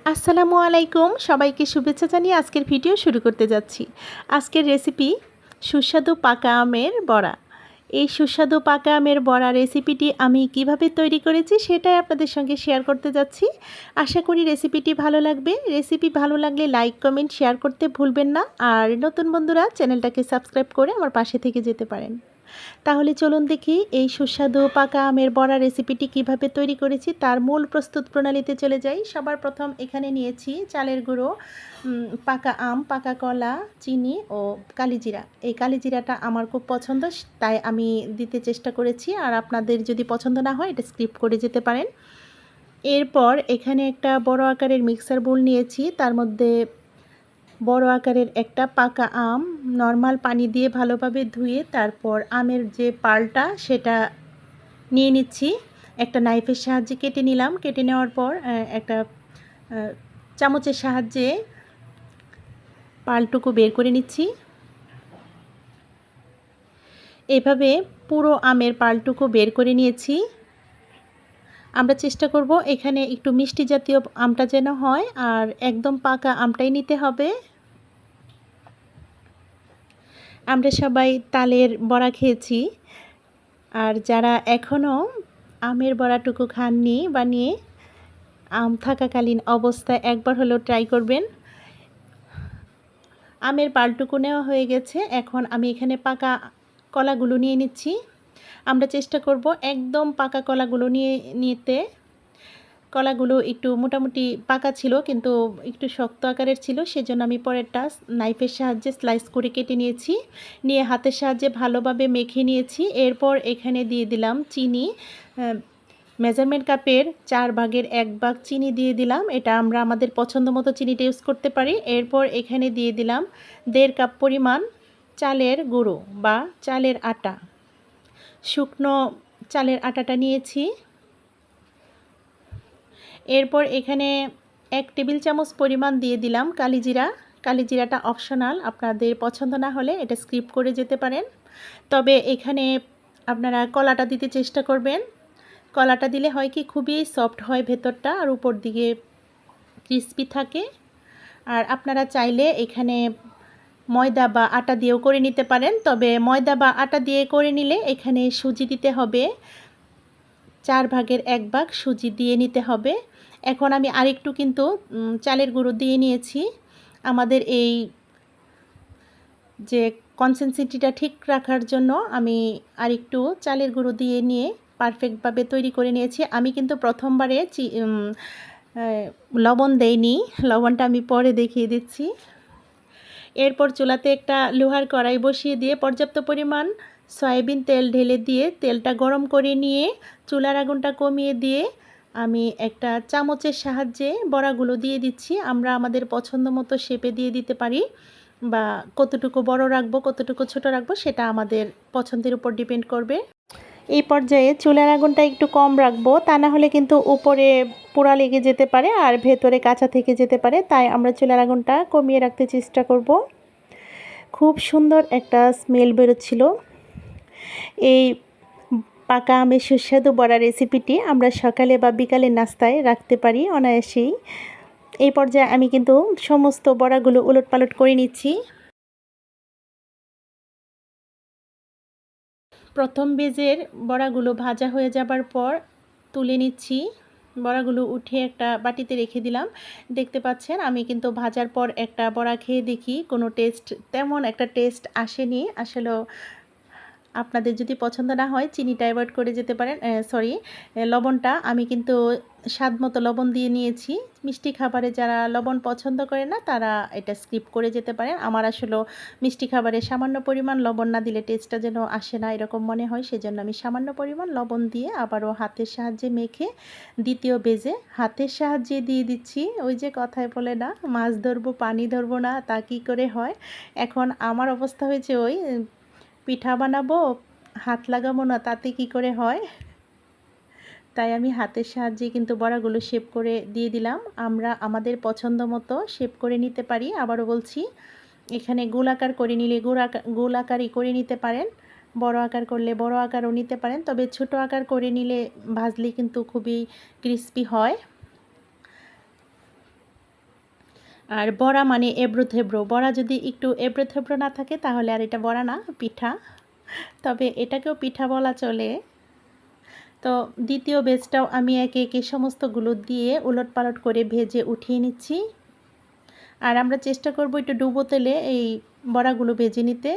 আসসালামু আলাইকুম, সবাইকে শুভেচ্ছা জানিয়ে আজকের ভিডিও শুরু করতে যাচ্ছি। আজকের রেসিপি সুস্বাদু পাকা আমের বড়া। এই সুস্বাদু পাকা আমের বড়া রেসিপিটি আমি কিভাবে তৈরি করেছি সেটাই আপনাদের সঙ্গে শেয়ার করতে যাচ্ছি। আশা করি রেসিপিটি ভালো লাগবে। রেসিপি ভালো লাগলে লাইক, কমেন্ট, শেয়ার করতে ভুলবেন না। আর নতুন বন্ধুরা চ্যানেলটাকে সাবস্ক্রাইব করে আমার পাশে থেকে যেতে পারেন। তাহলে চলুন দেখি এই সুস্বাদু পাকা আমের বড়া রেসিপিটি কিভাবে তৈরি করেছি তার মূল প্রস্তুত প্রণালীতে চলে যাই। সবার প্রথম এখানে নিয়েছি চালের গুঁড়ো, পাকা আম, পাকা কলা, চিনি ও কালিজিরা। এই কালিজিরাটা আমার খুব পছন্দ, তাই আমি দিতে চেষ্টা করেছি। আর আপনাদের যদি পছন্দ না হয় এটা স্কিপ করে যেতে পারেন। এরপর এখানে একটা বড় আকারের মিক্সার বোল নিয়েছি, তার মধ্যে বড় আকারের একটা পাকা আম নর্মাল পানি দিয়ে ভালোভাবে ধুয়ে তারপর আমের যে পাল্পটা সেটা নিয়ে নিচ্ছি। একটা নাইফের সাহায্যে কেটে নিলাম। কেটে নেওয়ার পর একটা চামচের সাহায্যে পাল্পটুকু বের করে নিচ্ছি। এভাবে পুরো আমের পাল্পটুকু বের করে নিয়েছি। আমরা চেষ্টা করব এখানে একটু মিষ্টি জাতীয় আমটা যেন হয়, আর একদম পাকা আমটাই নিতে হবে। আমরা সবাই তালের বড়া খেয়েছি, আর যারা এখনও আমের বড়াটুকু খাননি বানিয়ে আম থাকাকালীন অবস্থায় একবার হলেও ট্রাই করবেন। আমের পাল্পটুকু নেওয়া হয়ে গেছে। এখন আমি এখানে পাকা কলাগুলো নিয়ে নিচ্ছি। আমরা চেষ্টা করব একদম পাকা কলাগুলো নিতে। কলাগুলো একটু মোটামুটি পাকা ছিল কিন্তু একটু শক্ত আকারের ছিল, সেজন্য আমি পরেরটা নাইফের সাহায্যে স্লাইস করে কেটে নিয়েছি। নিয়ে হাতের সাহায্যে ভালোভাবে মেখে নিয়েছি। এরপর এখানে দিয়ে দিলাম চিনি। মেজারমেন্ট কাপের 4/1 ভাগ চিনি দিয়ে দিলাম। এটা আমরা আমাদের পছন্দ মতো চিনিটা ইউজ করতে পারি। এরপর এখানে দিয়ে দিলাম 1.5 কাপ পরিমাণ চালের গুঁড়ো বা চালের আটা। শুকনো চালের আটাটা নিয়েছি। এরপর এখানে 1 টেবিল চামচ পরিমাণ দিয়ে দিলাম কালিজিরা। কালিজিরাটা অপশনাল, আপনাদের পছন্দ না হলে এটা স্কিপ করে যেতে পারেন। তবে এখানে আপনারা কলাটা দিতে চেষ্টা করবেন। কলাটা দিলে হয় কি খুবই সফট হয় ভেতরটা, আর উপর দিকে ক্রিস্পি থাকে। আর আপনারা চাইলে এখানে ময়দা বা আটা দিয়েও করে নিতে পারেন, তবে ময়দা বা আটা দিয়ে করে নিলে এখানে সুজি দিতে হবে। 4/1 ভাগ সুজি দিয়ে নিতে হবে। এখন আমি আরেকটু কিন্তু চালের গুঁড়ো দিয়ে নিয়েছি। আমাদের এই যে কনসিস্টেন্সিটা ঠিক রাখার জন্য আমি আরেকটু চালের গুঁড়ো দিয়ে নিয়ে পারফেক্টভাবে তৈরি করে নিয়েছি। আমি কিন্তু প্রথমবারে লবণ দেইনি, লবণটা আমি পরে দেখিয়ে দিচ্ছি। এরপর চুলাতে একটা লোহার কড়াই বসিয়ে দিয়ে পর্যাপ্ত পরিমাণ সয়াবিন তেল ঢেলে দিয়ে তেলটা গরম করে নিয়ে চুলার আগুনটা কমিয়ে দিয়ে আমি একটা চামচের সাহায্যে বড়াগুলো দিয়ে দিচ্ছি। আমরা আমাদের পছন্দ মতো শেপে দিয়ে দিতে পারি, বা কতটুকু বড় রাখবো কতটুকু ছোট রাখবো সেটা আমাদের পছন্দের উপর ডিপেন্ড করবে। এই পর্যায়ে চুলার আগুনটা একটু কম রাখবো, তা না হলে কিন্তু উপরে পোড়া লেগে যেতে পারে আর ভেতরে কাঁচা থেকে যেতে পারে, তাই আমরা চুলার আগুনটা কমিয়ে রাখতে চেষ্টা করব। খুব সুন্দর একটা স্মেল বেরোচ্ছিল। এই পাকা আমের সুস্বাদু বড়া রেসিপিটি আমরা সকালে বা বিকালে নাস্তায় রাখতে পারি অনায়াসেই। এই পর্যায়ে আমি কিন্তু সমস্ত বড়াগুলো উলটপালট করে নিচ্ছি। প্রথম বেজের বড়াগুলো ভাজা হয়ে যাবার পর তুলে নিচ্ছি। বড়াগুলো উঠে একটা বাটিতে রেখে দিলাম। দেখতে পাচ্ছেন আমি কিন্তু ভাজার পর একটা বড়া খেয়ে দেখি কোনো তেমন একটা টেস্ট আসেনি। আসলেও আপনাদের যদি পছন্দ না হয় চিনিটা অ্যাভয়েড করে যেতে পারেন। লবণটা আমি কিন্তু স্বাদ মতো লবণ দিয়ে নিয়েছি। মিষ্টি খাবারে যারা লবণ পছন্দ করে না তারা এটা স্কিপ করে যেতে পারেন। আমার আসলে মিষ্টি খাবারে সামান্য পরিমাণ লবণ না দিলে টেস্টটা যেন আসে না এরকম মনে হয়, সেজন্য আমি সামান্য পরিমাণ লবণ দিয়ে আবারও হাতের সাহায্যে মেখে দ্বিতীয় বেজে হাতের সাহায্যে দিয়ে দিচ্ছি। ওই যে কথায় বলে না, মাছ ধরবো পানি ধরবো না, তা কী করে হয়। এখন আমার অবস্থা হয়েছে ওই পিঠা বানাবো হাত লাগাবো না, তাতে কি করে হয়। তাই আমি হাতের সাহায্যে কিন্তু বড়াগুলো শেপ করে দিয়ে দিলাম। আমরা আমাদের পছন্দ মতো শেপ করে নিতে পারি। আবারও বলছি, এখানে গোলাকার করে নিলে গোলাকারই করে নিতে পারেন, বড় আকার করলে বড় আকারও নিতে পারেন, তবে ছোট আকার করে নিলে ভাজলে কিন্তু খুবই ক্রিস্পি হয়। আর বড়া মানে এবড়ো থেবড়ো, বড়া যদি একটু এবড়ো থেবড়ো না থাকে তাহলে আর এটা বড়া না, পিঠা। তবে এটাকেও পিঠা বলা চলে। তো দ্বিতীয় ব্যাচটাও আমি একে একে সমস্তগুলো দিয়ে উলটপালট করে ভেজে উঠিয়ে নিচ্ছি। আর আমরা চেষ্টা করব একটু ডুবো তেলে এই বড়াগুলো ভেজে নিতে,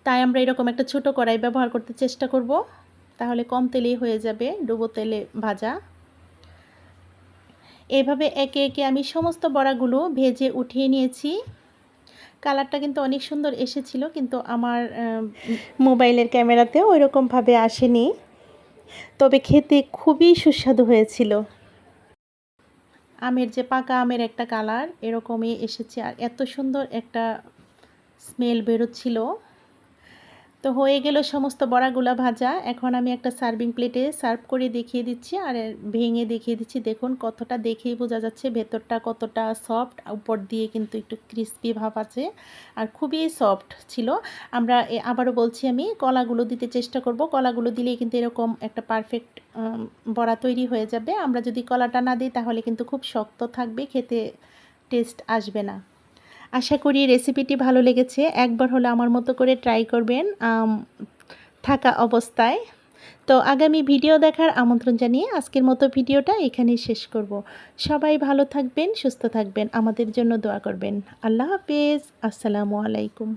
তাই আমরা এরকম একটা ছোট কড়াই ব্যবহার করতে চেষ্টা করব, তাহলে কম তেলেই হয়ে যাবে ডুবো তেলে ভাজা। এভাবে একে একে আমি সমস্ত বড়াগুলো ভেজে উঠিয়ে নিয়েছি। কালারটা কিন্তু অনেক সুন্দর এসেছিল, কিন্তু আমার মোবাইলের ক্যামেরাতেও ওইরকমভাবে আসেনি, তবে খেতে খুবই সুস্বাদু হয়েছিল। আমের যে পাকা আমের একটা কালার এরকমই এসেছে, আর এত সুন্দর একটা স্মেল বেরোচ্ছিল। তো হয়ে গেল সমস্ত বড়াগুলা ভাজা। এখন আমি একটা সার্ভিং প্লেটে সার্ভ করে দেখিয়ে দিচ্ছি আর ভেঙে দেখিয়ে দিচ্ছি। দেখুন কতটা দেখেই বোঝা যাচ্ছে ভেতরটা কতটা সফট, উপর দিয়ে কিন্তু একটু ক্রিস্পি ভাব আছে আর খুবই সফট ছিল। আমরা আবারও বলছি, আমি কলাগুলো দিতে চেষ্টা করব, কলাগুলো দিলেই কিন্তু এরকম একটা পারফেক্ট বড়া তৈরি হয়ে যাবে। আমরা যদি কলাটা না দিই তাহলে কিন্তু খুব শক্ত থাকবে, খেতে টেস্ট আসবে না। আশা করি রেসিপিটি ভালো লেগেছে, একবার হলে আমার মতো করে ট্রাই করবেন থাকা অবস্থায়। তো আগামী ভিডিও দেখার আমন্ত্রণ জানিয়ে আজকের মতো ভিডিওটা এখানেই শেষ করব। সবাই ভালো থাকবেন, সুস্থ থাকবেন, আমাদের জন্য দোয়া করবেন। আল্লাহ হাফেজ, আসসালামু আলাইকুম।